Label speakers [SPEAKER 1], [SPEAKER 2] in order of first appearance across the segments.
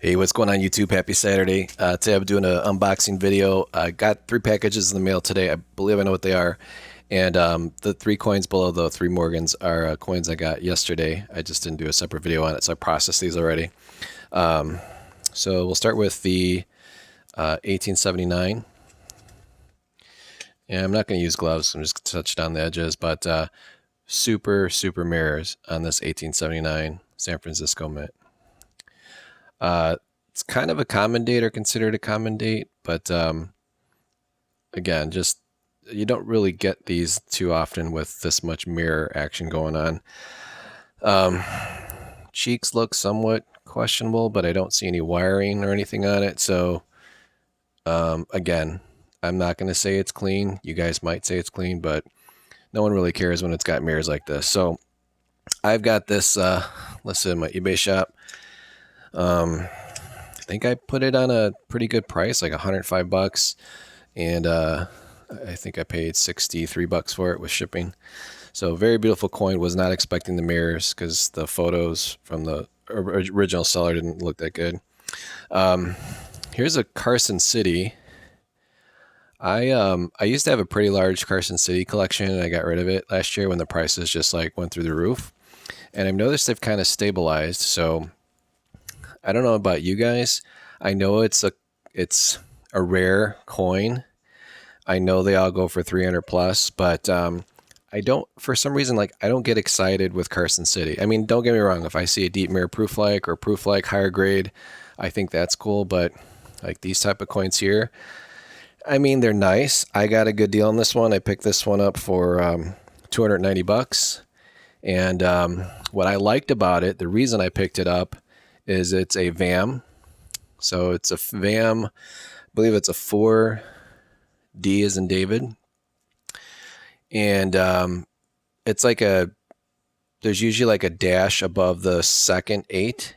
[SPEAKER 1] Hey, what's going on YouTube? Happy Saturday. Today I'm doing an unboxing video. I got 3 packages in the mail today. I believe I know what they are. And the 3 coins below the 3 Morgans are coins I got yesterday. I just didn't do a separate video on it, so I processed these already. So we'll start with the 1879. And I'm not going to use gloves. I'm just going to touch it on the edges, but super mirrors on this 1879 San Francisco Mint. It's kind of a common date, or considered a common date, but again, just you don't really get these too often with this much mirror action going on. Cheeks look somewhat questionable, but I don't see any wiring or anything on it. So again, I'm not going to say it's clean. You guys might say it's clean, but no one really cares when it's got mirrors like this. So I've got this listed in my eBay shop. I think I put it on a pretty good price, like $105, and I think I paid $63 for it with shipping. So very beautiful coin. Was not expecting the mirrors because the photos from the original seller didn't look that good. Here's a Carson City. I used to have a pretty large Carson City collection, and I got rid of it last year when the prices just like went through the roof. And I've noticed they've kind of stabilized. So I don't know about you guys. I know it's a rare coin. I know they all go for 300 plus, but I don't, for some reason, like I don't get excited with Carson City. I mean, don't get me wrong. If I see a deep mirror proof like or proof like higher grade, I think that's cool. But like these type of coins here, I mean, they're nice. I got a good deal on this one. I picked this one up for $290. And what I liked about it, the reason I picked it up, is it's a VAM. So it's a VAM, I believe it's a 4D as in David. And it's like there's usually like a dash above the second 8,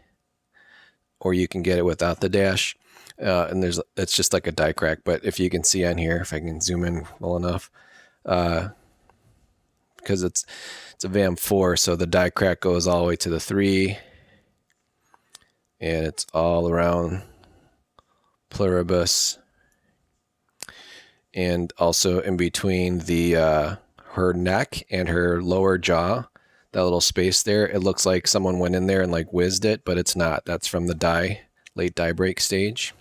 [SPEAKER 1] or you can get it without the dash. And it's just like a die crack. But if you can see on here, if I can zoom in well enough, because it's a VAM 4, so the die crack goes all the way to the 3. And it's all around pluribus, and also in between the her neck and her lower jaw, that little space there, it looks like someone went in there and like whizzed it, but it's not. That's from the late die break stage.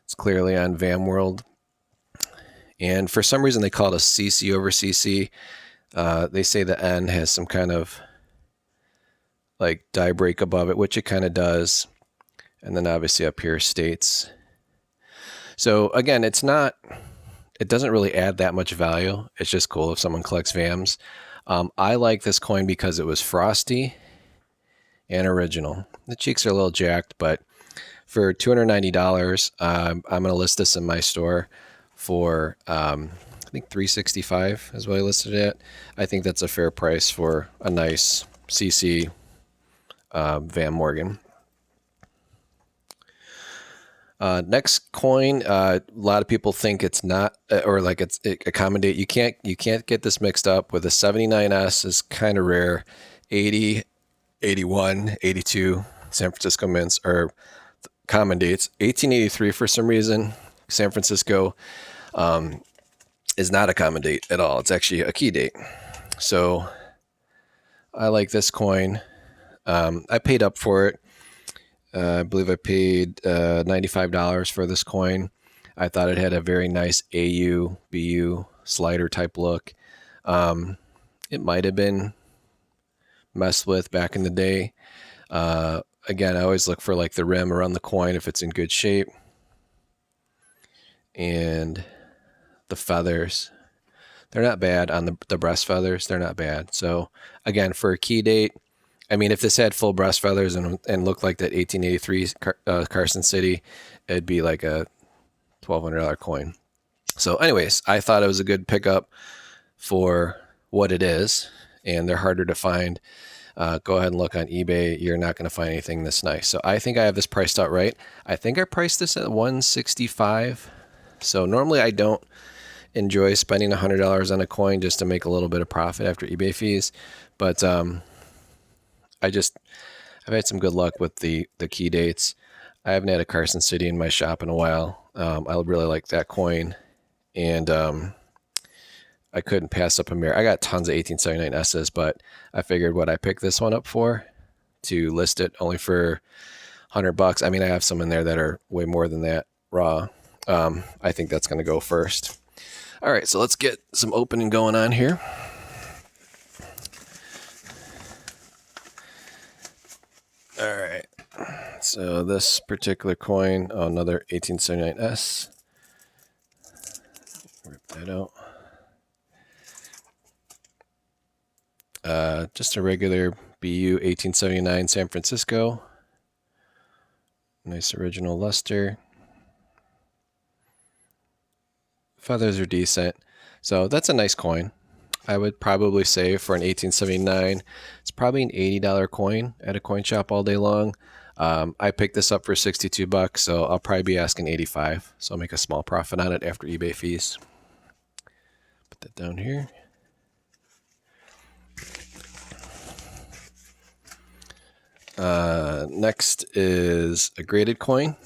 [SPEAKER 1] It's clearly on VAM World, and for some reason they call it a CC over CC. They say the N has some kind of like die break above it, which it kind of does. And then obviously up here states. So again, it doesn't really add that much value. It's just cool if someone collects VAMs. I like this coin because it was frosty and original. The cheeks are a little jacked, but for $290, I'm going to list this in my store for I think $365 is what I listed it at. I think that's a fair price for a nice CC Van Morgan. Next coin, a lot of people think it's not, or like it's accommodate. You can't get this mixed up with a 79S is kind of rare. 80, 81, 82 San Francisco mints are common dates. 1883 for some reason, San Francisco is not a common date at all. It's actually a key date. So I like this coin. I paid up for it. I believe I paid $95 for this coin. I thought it had a very nice AU, BU slider type look. It might have been messed with back in the day. Again, I always look for like the rim around the coin if it's in good shape. And the feathers, they're not bad on the breast feathers. They're not bad. So again, for a key date, I mean, if this had full breast feathers and looked like that 1883 Carson City, it'd be like a $1,200 coin. So anyways, I thought it was a good pickup for what it is, and they're harder to find. Go ahead and look on eBay. You're not going to find anything this nice. So I think I have this priced out right. I think I priced this at $165. So normally I don't enjoy spending $100 on a coin just to make a little bit of profit after eBay fees, but I've had some good luck with the key dates. I haven't had a Carson City in my shop in a while. I really like that coin, and I couldn't pass up a mirror. I got tons of 1879 S's, but I figured what I picked this one up for, to list it only for $100. I mean, I have some in there that are way more than that raw. I think that's going to go first. All right, so let's get some opening going on here. All right, so this particular coin, another 1879S. Rip that out. Just a regular BU 1879 San Francisco. Nice original luster. Feathers are decent. So that's a nice coin. I would probably say for an 1879, it's probably an $80 coin at a coin shop all day long. I picked this up for $62, so I'll probably be asking $85. So I'll make a small profit on it after eBay fees. Put that down here. Next is a graded coin.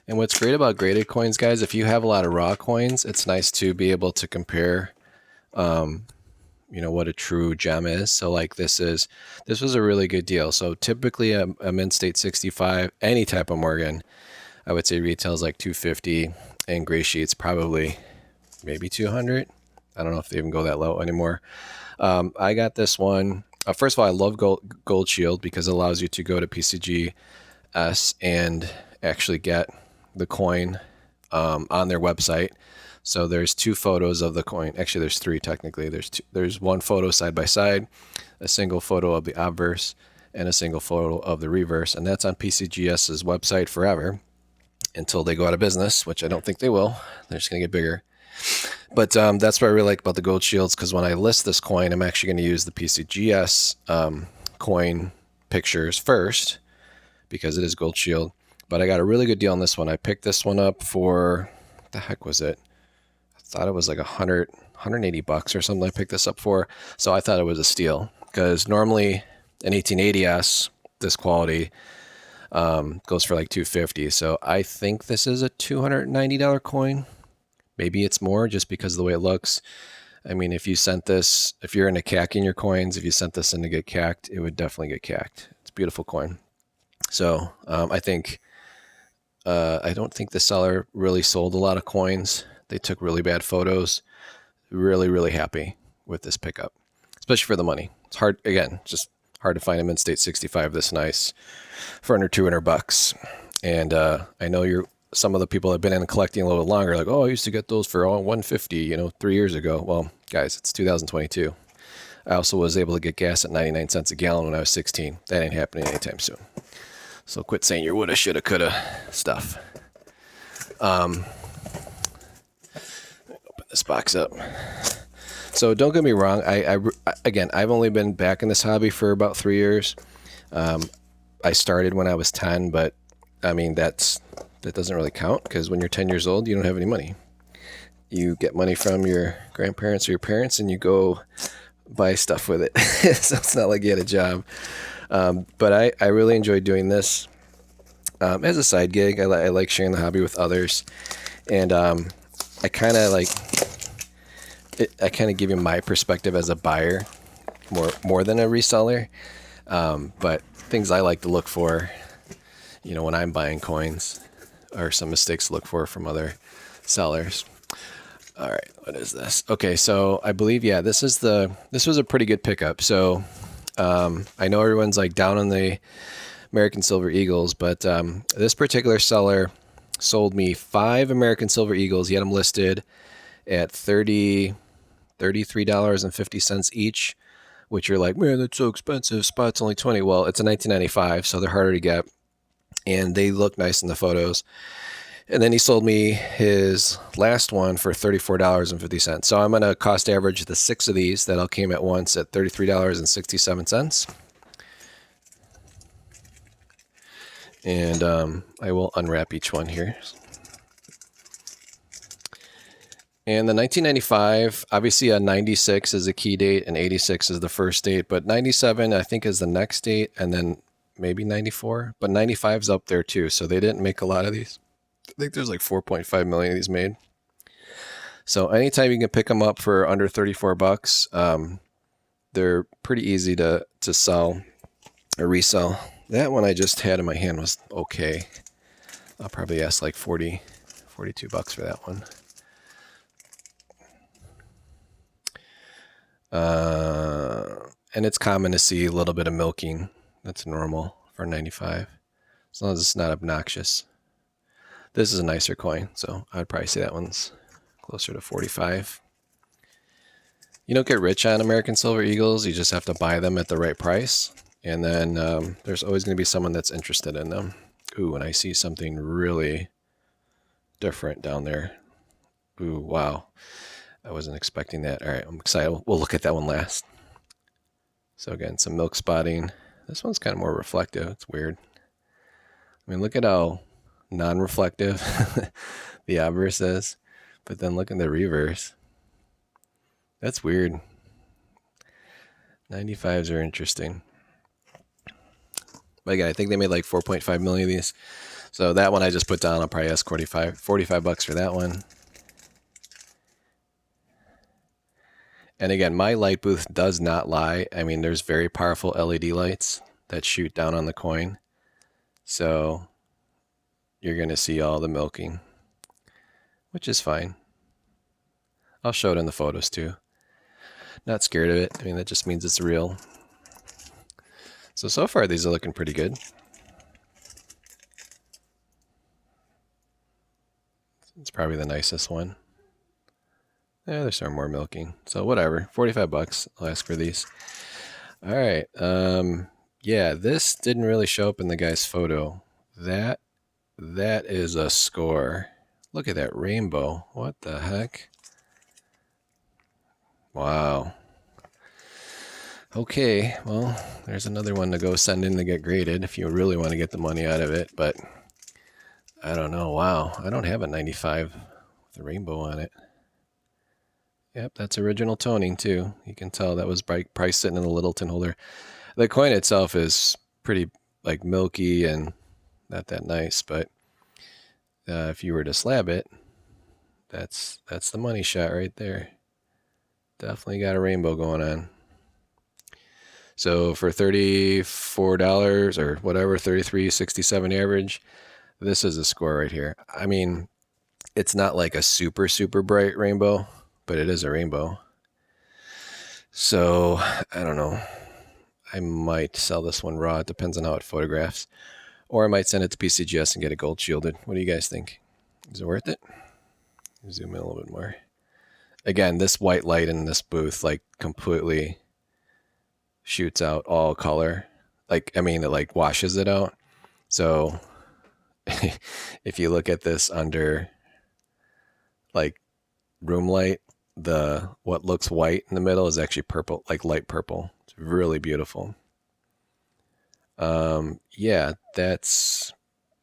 [SPEAKER 1] And what's great about graded coins, guys, if you have a lot of raw coins, it's nice to be able to compare, what a true gem is. So like this was a really good deal. So typically a Mint State 65, any type of Morgan, I would say retails like $250, and gray sheets probably maybe $200. I don't know if they even go that low anymore. I got this one. First of all, I love Gold Shield because it allows you to go to PCGS and actually get the coin on their website. So there's 2 photos of the coin. Actually, there's 3 technically. There's 1 photo side by side, a single photo of the obverse, and a single photo of the reverse. And that's on PCGS's website forever until they go out of business, which I don't think they will. They're just going to get bigger. But that's what I really like about the Gold Shields, because when I list this coin, I'm actually going to use the PCGS coin pictures first because it is Gold Shield. But I got a really good deal on this one. I picked this one up for, what the heck was it? I thought it was like $180 or something I picked this up for. So I thought it was a steal, because normally an 1880S, this quality, goes for like $250. So I think this is a $290 coin. Maybe it's more just because of the way it looks. I mean, if you sent this, if you're into cacking your coins, if you sent this in to get cacked, it would definitely get cacked. It's a beautiful coin. So I don't think the seller really sold a lot of coins. They took really bad photos. Really, really happy with this pickup, especially for the money. It's hard, again, just hard to find a Mint State 65 this nice for under $200. And I know some of the people that have been in collecting a little bit longer, like, oh, I used to get those for $150, 3 years ago. Well, guys, it's 2022. I also was able to get gas at 99 cents a gallon when I was 16. That ain't happening anytime soon. So quit saying your woulda, shoulda, coulda stuff. Open this box up. So don't get me wrong. Again, I've only been back in this hobby for about 3 years. I started when I was 10, but I mean, that doesn't really count, because when you're 10 years old, you don't have any money. You get money from your grandparents or your parents, and you go buy stuff with it. So it's not like you had a job. But I really enjoy doing this as a side gig. I like sharing the hobby with others, and I kind of give you my perspective as a buyer more than a reseller. But things I like to look for, when I'm buying coins, are some mistakes to look for from other sellers. All right, what is this? Okay, so I believe, this was a pretty good pickup. So I know everyone's like down on the American Silver Eagles, but this particular seller sold me 5 American Silver Eagles. He had them listed at $33.50 each, which you're like, man, that's so expensive. Spot's only 20. Well, it's a 1995, so they're harder to get, and they look nice in the photos. And then he sold me his last one for $34.50. So I'm going to cost average the 6 of these that all came at once at $33.67. And I will unwrap each one here. And the 1995, obviously 96 is a key date and 86 is the first date, but 97 I think is the next date, and then maybe 94, but 95's up there too. So they didn't make a lot of these. I think there's like 4.5 million of these made. So anytime you can pick them up for under 34 bucks, they're pretty easy to sell or resell. That one I just had in my hand was okay. I'll probably ask like 42 bucks for that one. And it's common to see a little bit of milking. That's normal for 95, as long as it's not obnoxious. This is a nicer coin, so I'd probably say that one's closer to 45. You don't get rich on American Silver Eagles. You just have to buy them at the right price. And then there's always going to be someone that's interested in them. Ooh, and I see something really different down there. Ooh, wow. I wasn't expecting that. All right, I'm excited. We'll look at that one last. So again, some milk spotting. This one's kind of more reflective. It's weird. I mean, look at how non-reflective the obverse is. But then look at the reverse. That's weird. 95s are interesting. But again, I think they made like 4.5 million of these. So that one I just put down. I'll probably ask 45 bucks for that one. And again, my light booth does not lie. I mean, there's very powerful LED lights that shoot down on the coin. So you're going to see all the milking, which is fine. I'll show it in the photos too. Not scared of it. I mean, that just means it's real. So far these are looking pretty good. It's probably the nicest one. Yeah, there's some more milking. So whatever, 45 bucks. I'll ask for these. All right. Yeah, this didn't really show up in the guy's photo. That is a score. Look at that rainbow. What the heck? Wow. Okay, well, there's another one to go send in to get graded if you really want to get the money out of it, but I don't know. Wow, I don't have a 95 with a rainbow on it. Yep, that's original toning too. You can tell that was price sitting in the Littleton holder. The coin itself is pretty like milky and not that nice, but if you were to slab it, that's the money shot right there. Definitely got a rainbow going on. So for $34 or whatever, $33.67 average, this is a score right here. I mean, it's not like a super, super bright rainbow, but it is a rainbow. So I don't know. I might sell this one raw. It depends on how it photographs. Or I might send it to PCGS and get it gold shielded. What do you guys think? Is it worth it? Zoom in a little bit more. Again, this white light in this booth like completely shoots out all color. Like, I mean, it like washes it out. So if you look at this under like room light, what looks white in the middle is actually purple, like light purple. It's really beautiful. Yeah, that's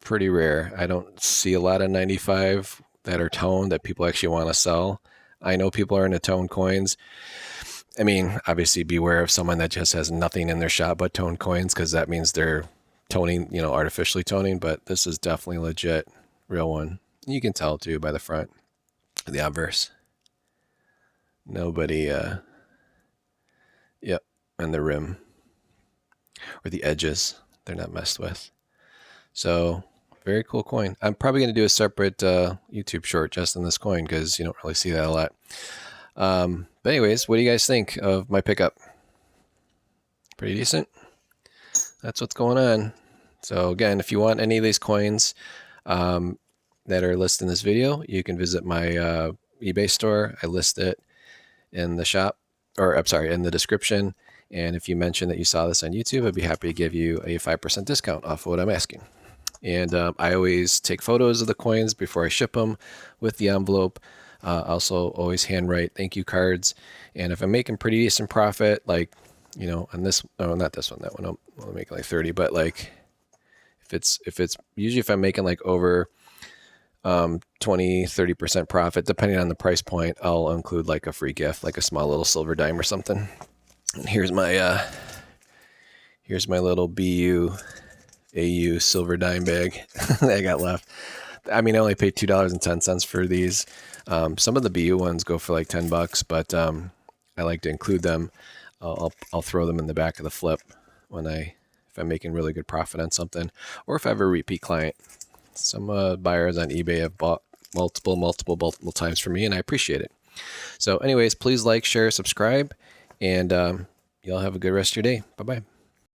[SPEAKER 1] pretty rare. I don't see a lot of 95 that are toned that people actually want to sell. I know people are into toned coins. I mean, obviously beware of someone that just has nothing in their shop but toned coins, because that means they're toning, you know, artificially toning, but this is definitely legit, real one. You can tell too by the front, the obverse. Nobody, yep, and the rim or the edges, they're not messed with. So very cool coin. I'm probably going to do a separate YouTube short just on this coin because you don't really see that a lot. But anyways, what do you guys think of my pickup? Pretty decent. That's what's going on. So again, if you want any of these coins that are listed in this video, you can visit my eBay store. I list it in the shop, or I'm sorry, in the description. And if you mention that you saw this on YouTube, I'd be happy to give you a 5% discount off of what I'm asking. And I always take photos of the coins before I ship them with the envelope. Also always handwrite thank you cards. And if I'm making pretty decent profit, like, you know, on this, oh, not this one, that one, I'll make like 30, but like if it's usually if I'm making like over 20-30% profit, depending on the price point, I'll include like a free gift, like a small little silver dime or something. And here's my little BU AU silver dime bag that I got left. I mean, I only paid $2.10 for these. Some of the BU ones go for like $10, but I like to include them. I'll throw them in the back of the flip if I'm making really good profit on something, or if I have a repeat client. Some buyers on eBay have bought multiple times for me, and I appreciate it. So anyways, please like, share, subscribe, and y'all have a good rest of your day. Bye-bye.